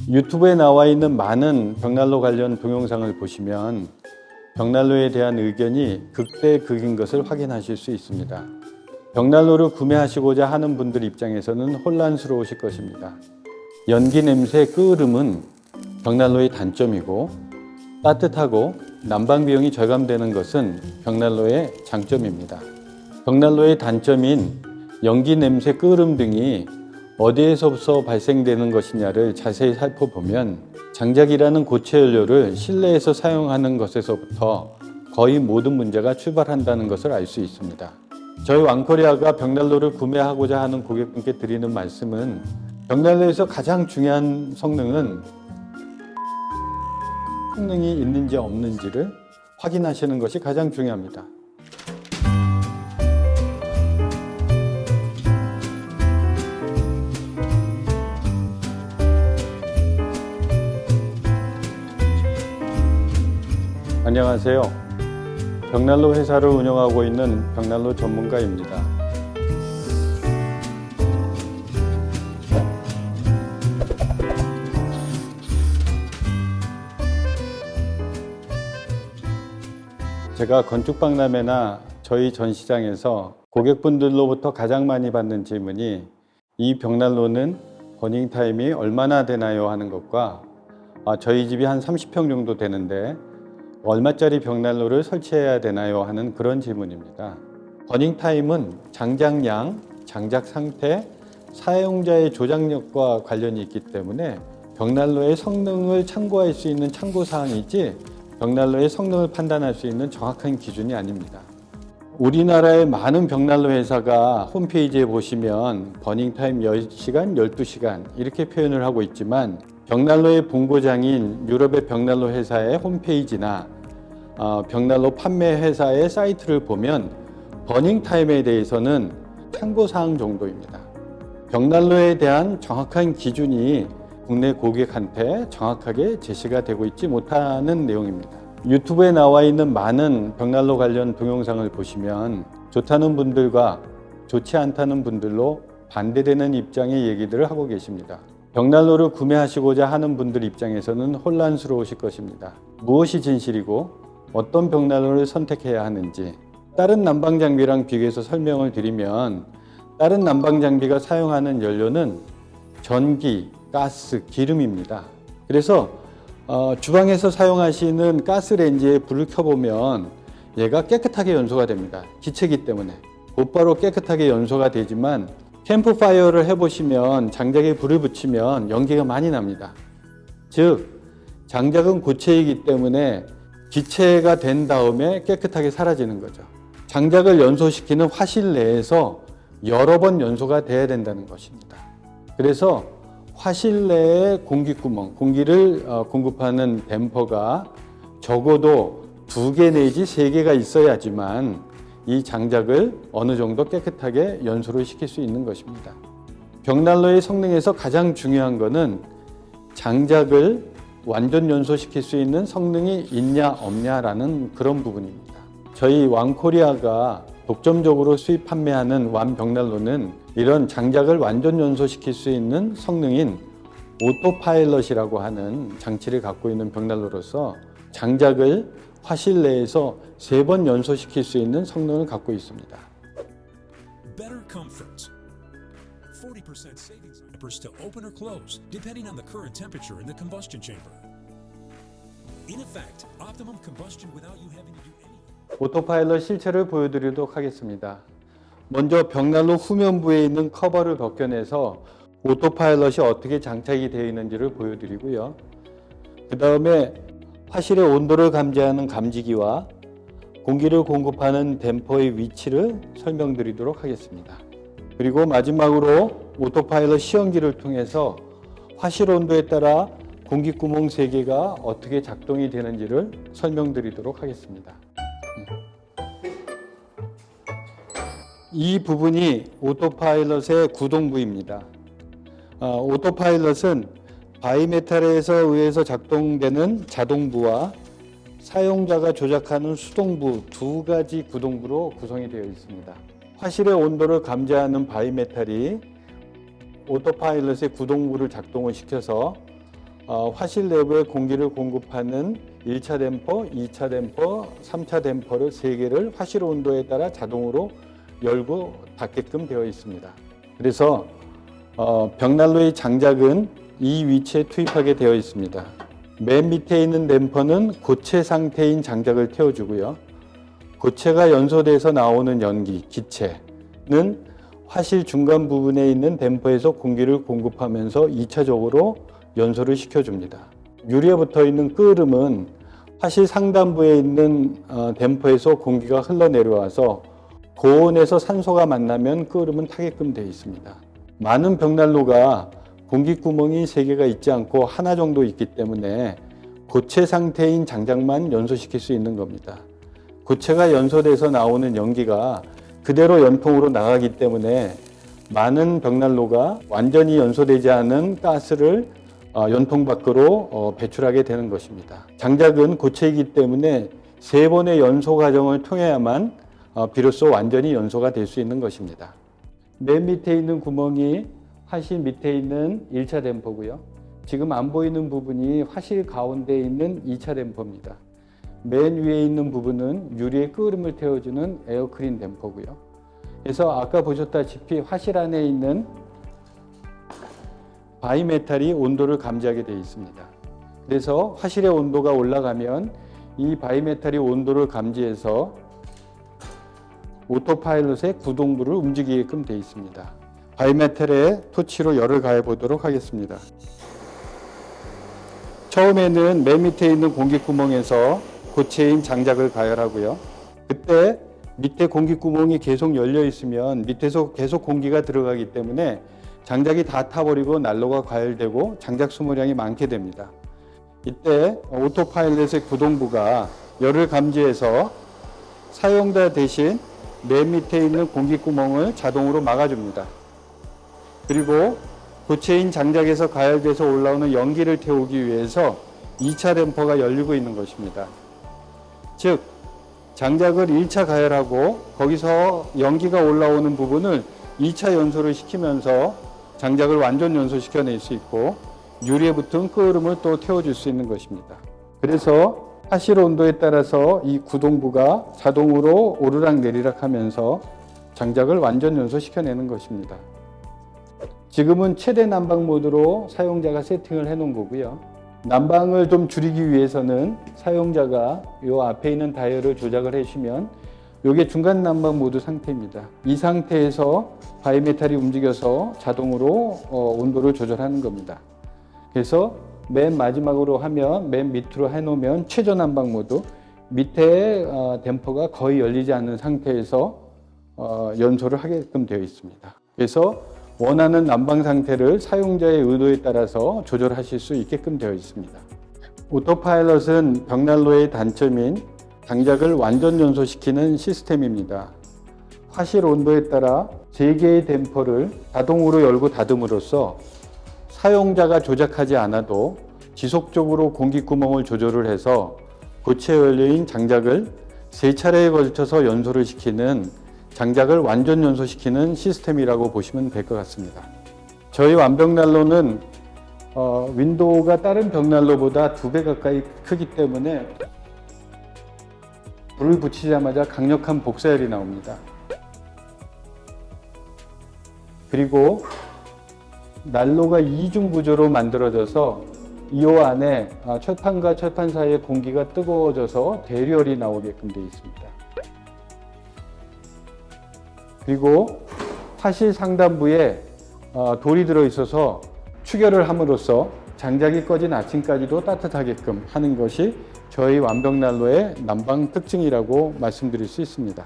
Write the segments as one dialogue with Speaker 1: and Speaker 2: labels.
Speaker 1: 유튜브에 나와 있는 많은 벽난로 관련 동영상을 보시면 벽난로에 대한 의견이 극대극인 것을 확인하실 수 있습니다. 벽난로를 구매하시고자 하는 분들 입장에서는 혼란스러우실 것입니다. 연기 냄새 끄으름은 벽난로의 단점이고, 따뜻하고 난방 비용이 절감되는 것은 벽난로의 장점입니다. 벽난로의 단점인 연기 냄새 끄으름 등이 어디에서부터 발생되는 것이냐를 자세히 살펴보면 장작이라는 고체 연료를 실내에서 사용하는 것에서부터 거의 모든 문제가 출발한다는 것을 알 수 있습니다. 저희 왕코리아가 벽난로를 구매하고자 하는 고객분께 드리는 말씀은 벽난로에서 가장 중요한 성능이 있는지 없는지를 확인하시는 것이 가장 중요합니다. 안녕하세요. 벽난로 회사를 운영하고 있는 벽난로 전문가입니다. 제가 건축박람회나 저희 전시장에서 고객분들로부터 가장 많이 받는 질문이 이 벽난로는 버닝타임이 얼마나 되나요? 하는 것과 저희 집이 한 30평 정도 되는데 얼마짜리 벽난로를 설치해야 되나요? 하는 그런 질문입니다. 버닝타임은 장작량, 장작 상태, 사용자의 조작력과 관련이 있기 때문에 벽난로의 성능을 참고할 수 있는 참고사항이지 벽난로의 성능을 판단할 수 있는 정확한 기준이 아닙니다. 우리나라의 많은 벽난로 회사가 홈페이지에 보시면 버닝타임 10시간, 12시간 이렇게 표현을 하고 있지만 벽난로의 본고장인 유럽의 벽난로 회사의 홈페이지나 벽난로 판매 회사의 사이트를 보면 버닝타임에 대해서는 참고사항 정도입니다. 벽난로에 대한 정확한 기준이 국내 고객한테 정확하게 제시가 되고 있지 못하는 내용입니다. 유튜브에 나와 있는 많은 벽난로 관련 동영상을 보시면 좋다는 분들과 좋지 않다는 분들로 반대되는 입장의 얘기들을 하고 계십니다. 벽난로를 구매하시고자 하는 분들 입장에서는 혼란스러우실 것입니다. 무엇이 진실이고 어떤 벽난로를 선택해야 하는지 다른 난방 장비랑 비교해서 설명을 드리면 다른 난방 장비가 사용하는 연료는 전기, 가스, 기름입니다. 그래서 주방에서 사용하시는 가스레인지에 불을 켜보면 얘가 깨끗하게 연소가 됩니다. 기체이기 때문에 곧바로 깨끗하게 연소가 되지만 캠프파이어를 해보시면 장작에 불을 붙이면 연기가 많이 납니다. 즉 장작은 고체이기 때문에 기체가 된 다음에 깨끗하게 사라지는 거죠. 장작을 연소시키는 화실 내에서 여러 번 연소가 돼야 된다는 것입니다. 그래서 화실 내에 공기구멍, 공기를 공급하는 댐퍼가 적어도 2개 내지 3개가 있어야지만 이 장작을 어느 정도 깨끗하게 연소를 시킬 수 있는 것입니다. 벽난로의 성능에서 가장 중요한 것은 장작을 완전 연소시킬 수 있는 성능이 있냐 없냐라는 그런 부분입니다. 저희 왕코리아가 독점적으로 수입 판매하는 완벽난로는 이런 장작을 완전 연소시킬 수 있는 성능인 오토파일럿이라고 하는 장치를 갖고 있는 벽난로로서 장작을 화실 내에서 3번 연소시킬 수 있는 성능을 갖고 있습니다.
Speaker 2: Better comfort. 40% savings to open or close, depending on the current temperature in the combustion chamber. In effect, optimum combustion without you having to do anything.
Speaker 1: 오토파일럿 실체를 보여드리도록 하겠습니다. 먼저 벽난로 후면부에 있는 커버를 벗겨내서 오토파일럿이 어떻게 장착이 되어 있는지를 보여드리고요. 그 다음에 화실의 온도를 감지하는 감지기와 공기를 공급하는 댐퍼의 위치를 설명드리도록 하겠습니다. 그리고 마지막으로 오토파일럿 시험기를 통해서 화실 온도에 따라 공기구멍 3개가 어떻게 작동이 되는지를 설명드리도록 하겠습니다. 이 부분이 오토파일럿의 구동부입니다. 오토파일럿은 바이메탈에서 의해서 작동되는 자동부와 사용자가 조작하는 수동부 2가지 구동부로 구성이 되어 있습니다. 화실의 온도를 감지하는 바이메탈이 오토파일럿의 구동부를 작동을 시켜서 화실 내부에 공기를 공급하는 1차 댐퍼, 2차 댐퍼, 3차 댐퍼를 3개를 화실 온도에 따라 자동으로 열고 닫게끔 되어 있습니다. 그래서 벽난로의 장작은 이 위치에 투입하게 되어 있습니다. 맨 밑에 있는 댐퍼는 고체 상태인 장작을 태워주고요. 고체가 연소돼서 나오는 연기, 기체는 화실 중간 부분에 있는 댐퍼에서 공기를 공급하면서 2차적으로 연소를 시켜줍니다. 유리에 붙어 있는 끄름은 화실 상단부에 있는 댐퍼에서 공기가 흘러내려와서 고온에서 산소가 만나면 끄름은 타게끔 되어 있습니다. 많은 벽난로가 공기구멍이 3개가 있지 않고 하나 정도 있기 때문에 고체 상태인 장작만 연소시킬 수 있는 겁니다. 고체가 연소돼서 나오는 연기가 그대로 연통으로 나가기 때문에 많은 벽난로가 완전히 연소되지 않은 가스를 연통 밖으로 배출하게 되는 것입니다. 장작은 고체이기 때문에 3번의 연소 과정을 통해야만 비로소 완전히 연소가 될 수 있는 것입니다. 맨 밑에 있는 구멍이 화실 밑에 있는 1차 댐퍼고요. 지금 안 보이는 부분이 화실 가운데 있는 2차 댐퍼입니다. 맨 위에 있는 부분은 유리의 끄름을 태워주는 에어크린 댐퍼고요. 그래서 아까 보셨다시피 화실 안에 있는 바이메탈이 온도를 감지하게 되어 있습니다. 그래서 화실의 온도가 올라가면 이 바이메탈이 온도를 감지해서 오토파일럿의 구동부를 움직이게끔 되어 있습니다. 바이메탈에 토치로 열을 가해 보도록 하겠습니다. 처음에는 맨 밑에 있는 공기구멍에서 고체인 장작을 가열하고요. 그때 밑에 공기구멍이 계속 열려 있으면 밑에서 계속 공기가 들어가기 때문에 장작이 다 타버리고 난로가 과열되고 장작 소모량이 많게 됩니다. 이때 오토파일럿의 구동부가 열을 감지해서 사용자 대신 맨 밑에 있는 공기구멍을 자동으로 막아줍니다. 그리고 고체인 장작에서 가열돼서 올라오는 연기를 태우기 위해서 2차 댐퍼가 열리고 있는 것입니다. 즉 장작을 1차 가열하고 거기서 연기가 올라오는 부분을 2차 연소를 시키면서 장작을 완전 연소시켜낼 수 있고 유리에 붙은 끄름을 또 태워줄 수 있는 것입니다. 그래서 화실 온도에 따라서 이 구동부가 자동으로 오르락 내리락 하면서 장작을 완전 연소시켜내는 것입니다. 지금은 최대 난방 모드로 사용자가 세팅을 해 놓은 거고요. 난방을 좀 줄이기 위해서는 사용자가 이 앞에 있는 다이얼을 조작을 해주시면 이게 중간 난방 모드 상태입니다. 이 상태에서 바이메탈이 움직여서 자동으로 온도를 조절하는 겁니다. 그래서 맨 마지막으로 하면 맨 밑으로 해놓으면 최저 난방 모드, 밑에 댐퍼가 거의 열리지 않는 상태에서 연소를 하게끔 되어 있습니다. 그래서 원하는 난방 상태를 사용자의 의도에 따라서 조절하실 수 있게끔 되어 있습니다. 오토파일럿은 벽난로의 단점인 장작을 완전 연소시키는 시스템입니다. 화실 온도에 따라 3개의 댐퍼를 자동으로 열고 닫음으로써 사용자가 조작하지 않아도 지속적으로 공기구멍을 조절을 해서 고체 연료인 장작을 3차례에 걸쳐서 연소를 시키는 장작을 완전 연소시키는 시스템이라고 보시면 될 것 같습니다. 저희 완벽난로는 윈도우가 다른 벽난로보다 2배 가까이 크기 때문에 불을 붙이자마자 강력한 복사열이 나옵니다. 그리고 난로가 이중 구조로 만들어져서 이 안에 철판과 철판 사이에 공기가 뜨거워져서 대류열이 나오게끔 되어 있습니다. 그리고 화실 상단부에 돌이 들어있어서 추결을 함으로써 장작이 꺼진 아침까지도 따뜻하게끔 하는 것이 저희 완벽난로의 난방 특징이라고 말씀드릴 수 있습니다.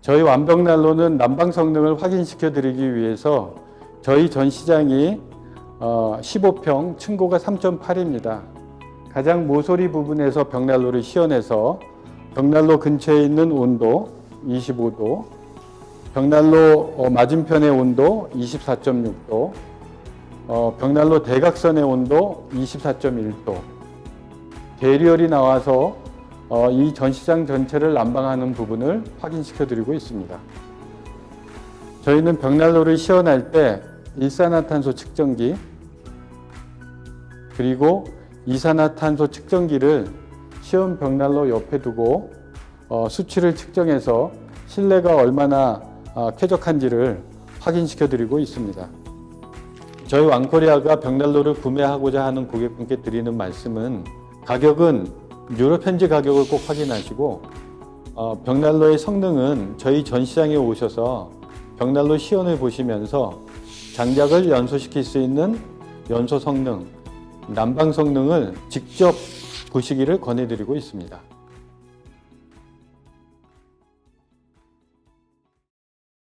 Speaker 1: 저희 완벽난로는 난방 성능을 확인시켜 드리기 위해서 저희 전시장이 15평, 층고가 3.8입니다. 가장 모서리 부분에서 벽난로를 시연해서 벽난로 근처에 있는 온도 25도, 벽난로 맞은편의 온도 24.6도, 벽난로 대각선의 온도 24.1도, 대류열이 나와서 이 전시장 전체를 난방하는 부분을 확인시켜 드리고 있습니다. 저희는 벽난로를 시연할 때 일산화탄소 측정기, 그리고 이산화탄소 측정기를 시험 벽난로 옆에 두고 수치를 측정해서 실내가 얼마나 쾌적한지를 확인시켜 드리고 있습니다. 저희 왕코리아가 벽난로를 구매하고자 하는 고객분께 드리는 말씀은 가격은 유럽 현지 가격을 꼭 확인하시고 벽난로의 성능은 저희 전시장에 오셔서 벽난로 시연을 보시면서 장작을 연소시킬 수 있는 연소 성능, 난방 성능을 직접 보시기를 권해드리고 있습니다.